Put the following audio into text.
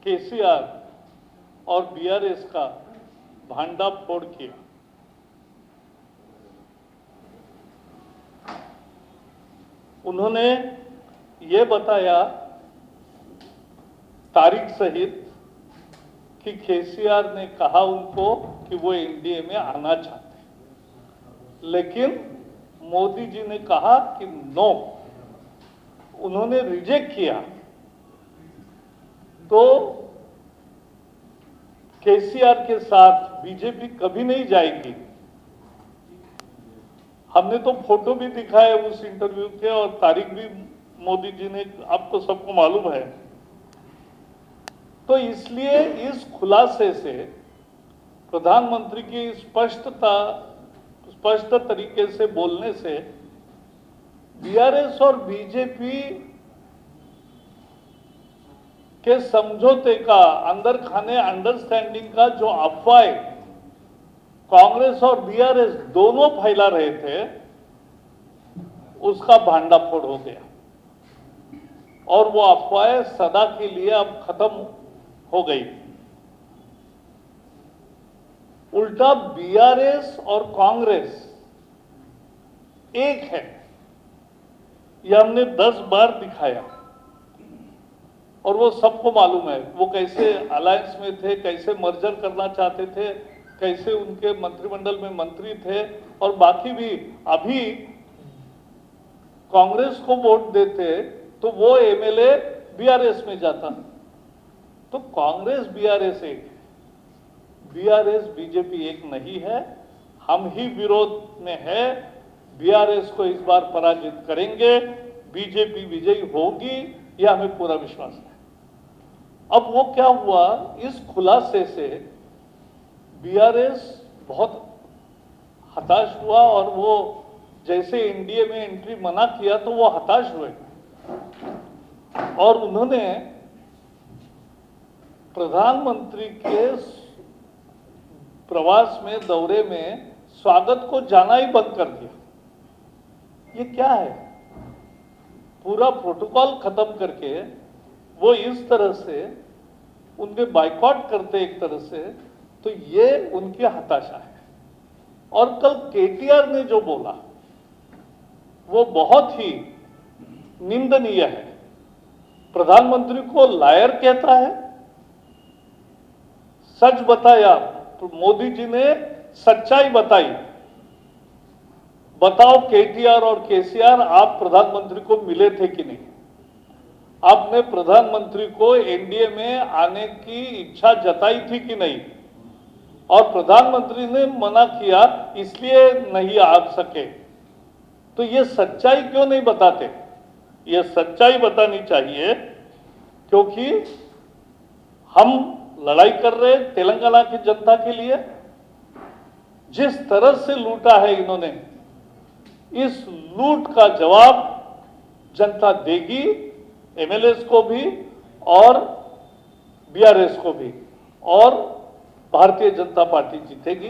केसीआर और बीआरएस का भांडाफोड़ किया। उन्होंने ये बताया तारीख सहित कि केसीआर ने कहा उनको कि वो एनडीए में आना चाहते हैं, लेकिन मोदी जी ने कहा कि नो, उन्होंने रिजेक्ट किया। तो केसीआर के साथ बीजेपी कभी नहीं जाएगी। हमने तो फोटो भी दिखाए उस इंटरव्यू के और तारीख भी मोदी जी ने, आपको सबको मालूम है। तो इसलिए इस खुलासे से प्रधानमंत्री की स्पष्ट तरीके से बोलने से बीआरएस और बीजेपी के समझौते का, अंदर खाने अंडरस्टैंडिंग का जो अफवाह कांग्रेस और बीआरएस दोनों फैला रहे थे, उसका भांडाफोड़ हो गया और वो अफवाहें सदा के लिए अब खत्म हो गई। उल्टा बीआरएस और कांग्रेस एक है, यह हमने 10 बार दिखाया और वो सबको मालूम है वो कैसे अलायंस में थे, कैसे मर्जर करना चाहते थे, कैसे उनके मंत्रिमंडल में मंत्री थे और बाकी भी। अभी कांग्रेस को वोट देते तो वो एमएलए बीआरएस में जाता। तो कांग्रेस बीआरएस एक है, बीआरएस बीजेपी एक नहीं है। हम ही विरोध में है, बीआरएस को इस बार पराजित करेंगे, बीजेपी विजयी होगी, यह हमें पूरा विश्वास है। अब वो क्या हुआ, इस खुलासे से बीआरएस बहुत हताश हुआ और वो जैसे एनडीए में एंट्री मना किया तो वो हताश हुए और उन्होंने प्रधानमंत्री के प्रवास में, दौरे में स्वागत को जाना ही बंद कर दिया। ये क्या है? पूरा प्रोटोकॉल खत्म करके वो इस तरह से उनके बाइकॉट करते एक तरह से, तो ये उनकी हताशा है। और कल केटीआर ने जो बोला वो बहुत ही निंदनीय है। प्रधानमंत्री को लायर कहता है। सच बताया तो मोदी जी ने सच्चाई बताई। बताओ केटीआर और केसीआर, आप प्रधानमंत्री को मिले थे कि नहीं? आपने प्रधानमंत्री को एनडीए में आने की इच्छा जताई थी कि नहीं? और प्रधानमंत्री ने मना किया इसलिए नहीं आ सके। तो ये सच्चाई क्यों नहीं बताते? ये सच्चाई बतानी चाहिए, क्योंकि हम लड़ाई कर रहे हैं तेलंगाना की जनता के लिए। जिस तरह से लूटा है इन्होंने, इस लूट का जवाब जनता देगी, एमएलएस को भी और बीआरएस को भी, और भारतीय जनता पार्टी जीतेगी।